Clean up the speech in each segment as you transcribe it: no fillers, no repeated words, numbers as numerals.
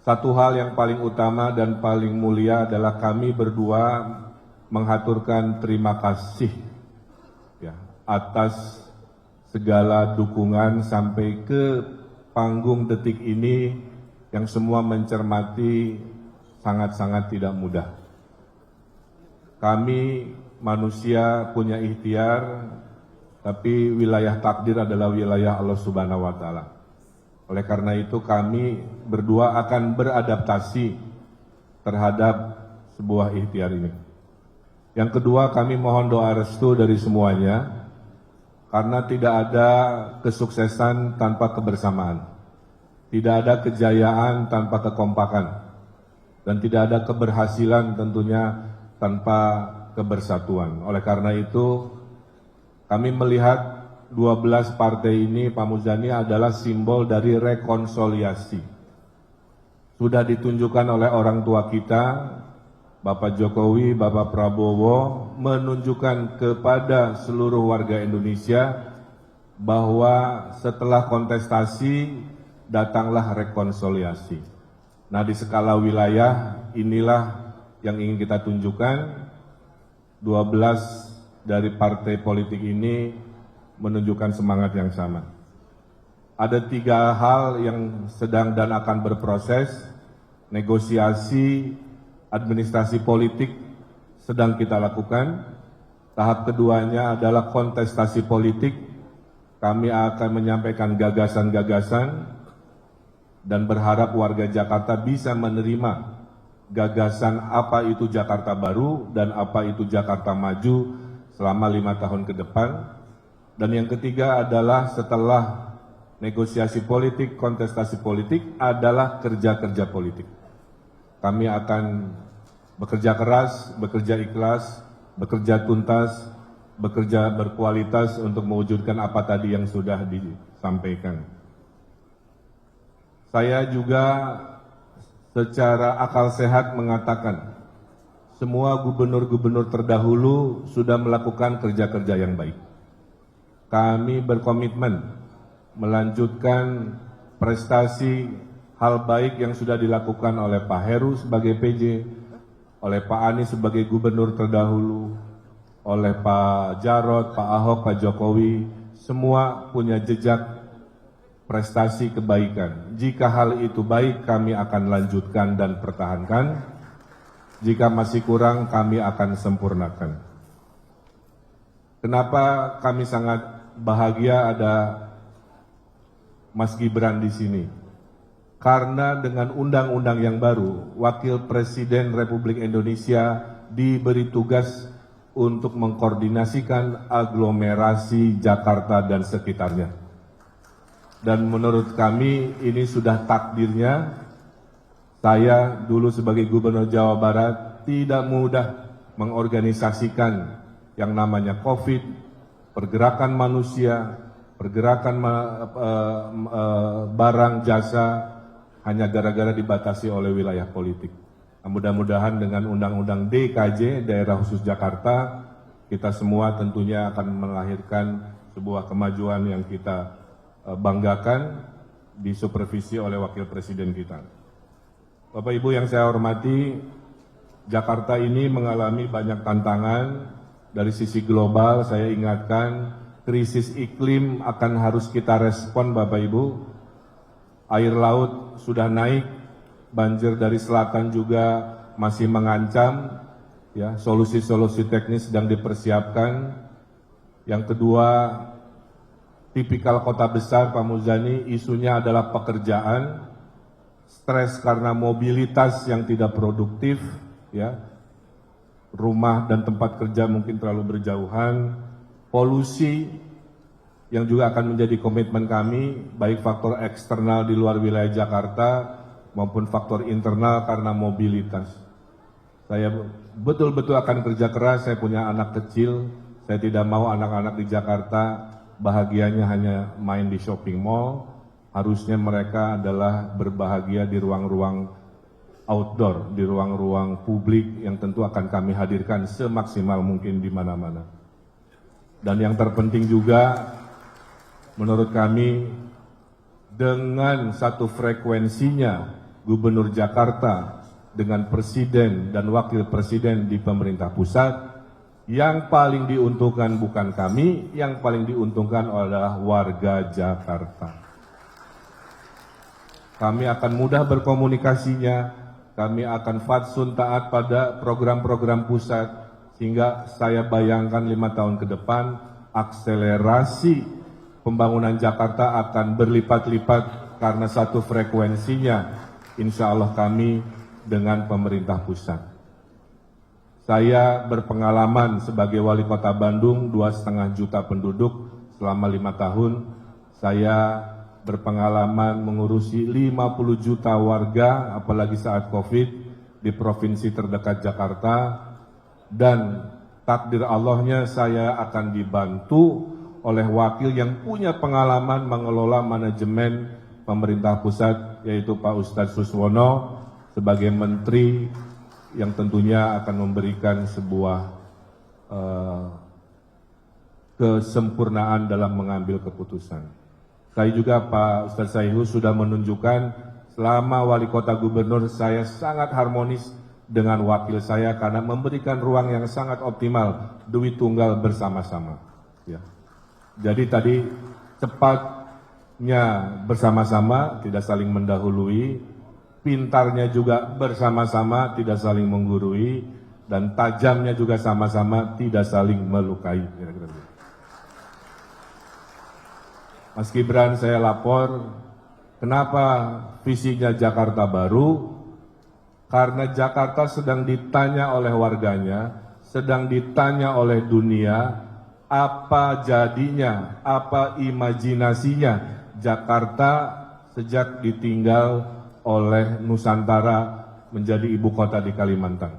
Satu hal yang paling utama dan paling mulia adalah kami berdua menghaturkan terima kasih ya, atas segala dukungan sampai ke panggung detik ini yang semua mencermati sangat-sangat tidak mudah. Kami manusia punya ikhtiar, tapi wilayah takdir adalah wilayah Allah Subhanahu wa Ta'ala. Oleh karena itu kami berdua akan beradaptasi terhadap sebuah ikhtiar ini. Yang kedua, kami mohon doa restu dari semuanya, karena tidak ada kesuksesan tanpa kebersamaan, tidak ada kejayaan tanpa kekompakan, dan tidak ada keberhasilan tentunya tanpa kebersatuan. Oleh karena itu, kami melihat 12 partai ini, Pak Muzani, adalah simbol dari rekonsiliasi. Sudah ditunjukkan oleh orang tua kita, Bapak Jokowi, Bapak Prabowo, menunjukkan kepada seluruh warga Indonesia bahwa setelah kontestasi, datanglah rekonsiliasi. Nah, di skala wilayah, inilah yang ingin kita tunjukkan. 12 dari partai politik ini menunjukkan semangat yang sama. Ada 3 hal yang sedang dan akan berproses. Negosiasi, administrasi politik sedang kita lakukan. Tahap keduanya adalah kontestasi politik. Kami akan menyampaikan gagasan-gagasan dan berharap warga Jakarta bisa menerima gagasan apa itu Jakarta baru dan apa itu Jakarta maju selama 5 tahun ke depan. Dan yang ketiga adalah setelah negosiasi politik, kontestasi politik adalah kerja-kerja politik. Kami akan bekerja keras, bekerja ikhlas, bekerja tuntas, bekerja berkualitas untuk mewujudkan apa tadi yang sudah disampaikan. Saya juga secara akal sehat mengatakan, semua gubernur-gubernur terdahulu sudah melakukan kerja-kerja yang baik. Kami berkomitmen melanjutkan prestasi hal baik yang sudah dilakukan oleh Pak Heru sebagai PJ, oleh Pak Anies sebagai gubernur terdahulu, oleh Pak Jarod, Pak Ahok, Pak Jokowi, semua punya jejak prestasi kebaikan. Jika hal itu baik, kami akan lanjutkan dan pertahankan. Jika masih kurang, kami akan sempurnakan. Kenapa kami sangat bahagia ada Mas Gibran di sini? Karena dengan undang-undang yang baru, Wakil Presiden Republik Indonesia diberi tugas untuk mengkoordinasikan aglomerasi Jakarta dan sekitarnya. Dan menurut kami ini sudah takdirnya. Saya dulu sebagai Gubernur Jawa Barat tidak mudah mengorganisasikan yang namanya COVID, pergerakan manusia, pergerakan barang, jasa, hanya gara-gara dibatasi oleh wilayah politik. Nah, mudah-mudahan dengan Undang-Undang DKJ, Daerah Khusus Jakarta, kita semua tentunya akan melahirkan sebuah kemajuan yang kita banggakan, disupervisi oleh Wakil Presiden kita. Bapak Ibu yang saya hormati, Jakarta ini mengalami banyak tantangan. Dari sisi global, saya ingatkan, krisis iklim akan harus kita respon, Bapak Ibu. Air laut sudah naik, banjir dari selatan juga masih mengancam, ya, solusi-solusi teknis sedang dipersiapkan. Yang kedua, tipikal kota besar, Pak Muzani, isunya adalah pekerjaan, stres karena mobilitas yang tidak produktif, ya. Rumah dan tempat kerja mungkin terlalu berjauhan, polusi yang juga akan menjadi komitmen kami, baik faktor eksternal di luar wilayah Jakarta maupun faktor internal karena mobilitas. Saya betul-betul akan kerja keras, saya punya anak kecil, saya tidak mau anak-anak di Jakarta bahagianya hanya main di shopping mall, harusnya mereka adalah berbahagia di ruang-ruang outdoor, di ruang-ruang publik yang tentu akan kami hadirkan semaksimal mungkin di mana-mana. Dan yang terpenting juga, menurut kami, dengan satu frekuensinya Gubernur Jakarta dengan Presiden dan Wakil Presiden di pemerintah pusat, yang paling diuntungkan bukan kami, yang paling diuntungkan adalah warga Jakarta. Kami akan mudah berkomunikasinya, kami akan fatsun taat pada program-program pusat, sehingga saya bayangkan 5 tahun ke depan, akselerasi pembangunan Jakarta akan berlipat-lipat karena satu frekuensinya, insya Allah kami dengan pemerintah pusat. Saya berpengalaman sebagai wali kota Bandung, 2,5 juta penduduk selama 5 tahun. Saya berpengalaman mengurusi 50 juta warga, apalagi saat COVID, di provinsi terdekat Jakarta. Dan takdir Allahnya saya akan dibantu oleh wakil yang punya pengalaman mengelola manajemen pemerintah pusat, yaitu Pak Ustadz Suswono, sebagai menteri yang tentunya akan memberikan sebuah kesempurnaan dalam mengambil keputusan. Saya juga Pak Ustadz Saihu sudah menunjukkan selama wali kota gubernur saya sangat harmonis dengan wakil saya karena memberikan ruang yang sangat optimal, duit tunggal bersama-sama. Ya. Jadi tadi cepatnya bersama-sama, tidak saling mendahului, pintarnya juga bersama-sama, tidak saling menggurui, dan tajamnya juga sama-sama, tidak saling melukai. Kira-kira. Mas Gibran, saya lapor, kenapa visinya Jakarta Baru? Karena Jakarta sedang ditanya oleh warganya, sedang ditanya oleh dunia, apa jadinya, apa imajinasinya Jakarta sejak ditinggal oleh Nusantara menjadi ibu kota di Kalimantan.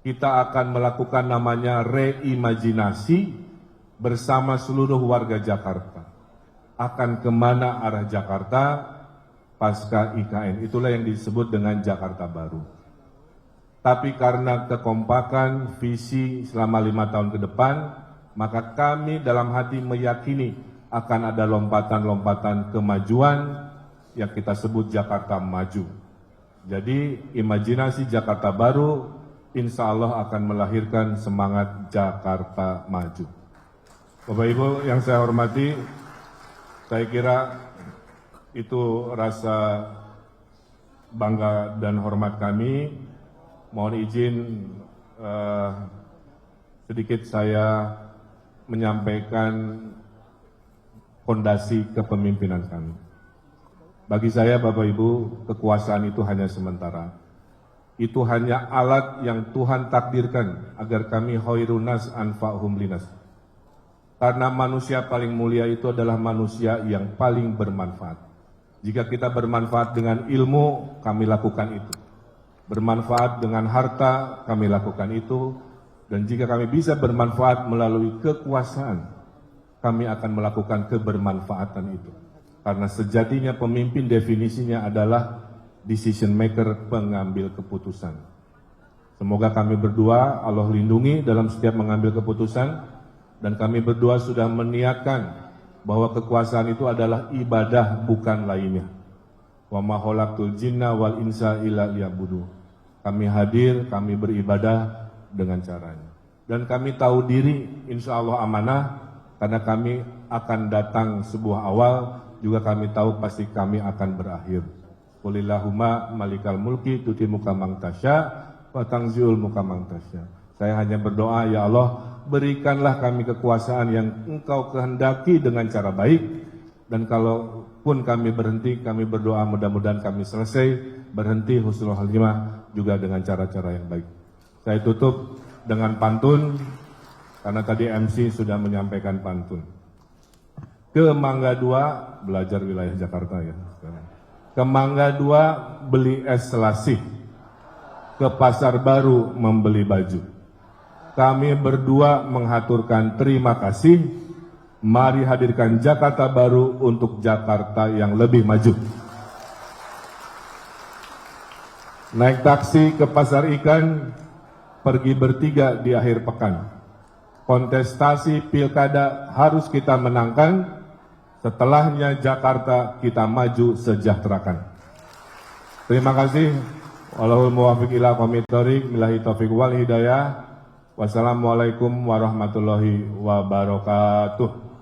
Kita akan melakukan namanya reimajinasi bersama seluruh warga Jakarta. Akan kemana arah Jakarta pasca IKN, itulah yang disebut dengan Jakarta Baru. Tapi karena kekompakan visi selama 5 tahun ke depan, maka kami dalam hati meyakini akan ada lompatan-lompatan kemajuan yang kita sebut Jakarta Maju. Jadi imajinasi Jakarta Baru insya Allah akan melahirkan semangat Jakarta Maju. Bapak Ibu yang saya hormati, saya kira itu rasa bangga dan hormat kami. Mohon izin sedikit saya menyampaikan fondasi kepemimpinan kami. Bagi saya, Bapak Ibu, kekuasaan itu hanya sementara. Itu hanya alat yang Tuhan takdirkan agar kami khairun nas anfa'hum linas. Karena manusia paling mulia itu adalah manusia yang paling bermanfaat. Jika kita bermanfaat dengan ilmu, kami lakukan itu. Bermanfaat dengan harta, kami lakukan itu. Dan jika kami bisa bermanfaat melalui kekuasaan, kami akan melakukan kebermanfaatan itu. Karena sejatinya pemimpin definisinya adalah decision maker, pengambil keputusan. Semoga kami berdua Allah lindungi dalam setiap mengambil keputusan. Dan kami berdua sudah meniatkan bahwa kekuasaan itu adalah ibadah bukan lainnya. Wa ma khalaqtul jinna wal insa illa liya'budu. Kami hadir, kami beribadah dengan caranya. Dan kami tahu diri insya Allah amanah, karena kami akan datang sebuah awal, juga kami tahu pasti kami akan berakhir. Qulillahumma malikal mulki tuti muka mangtasya wa tangziul muka mangtasya. Saya hanya berdoa, ya Allah, berikanlah kami kekuasaan yang Engkau kehendaki dengan cara baik. Dan kalaupun kami berhenti, kami berdoa mudah-mudahan kami selesai berhenti husnul khatimah juga dengan cara-cara yang baik. Saya tutup dengan pantun, karena tadi MC sudah menyampaikan pantun. Ke Mangga 2, belajar wilayah Jakarta ya. Ke Mangga 2 beli es selasih, ke Pasar Baru membeli baju. Kami berdua menghaturkan terima kasih. Mari hadirkan Jakarta Baru untuk Jakarta yang lebih maju. Naik taksi ke pasar ikan, pergi bertiga di akhir pekan. Kontestasi pilkada harus kita menangkan. Setelahnya Jakarta kita maju sejahterakan. Terima kasih. Wallahul muwaffiq ila aqwamit thoriq. Billahi taufiq wal hidayah. Wassalamualaikum warahmatullahi wabarakatuh.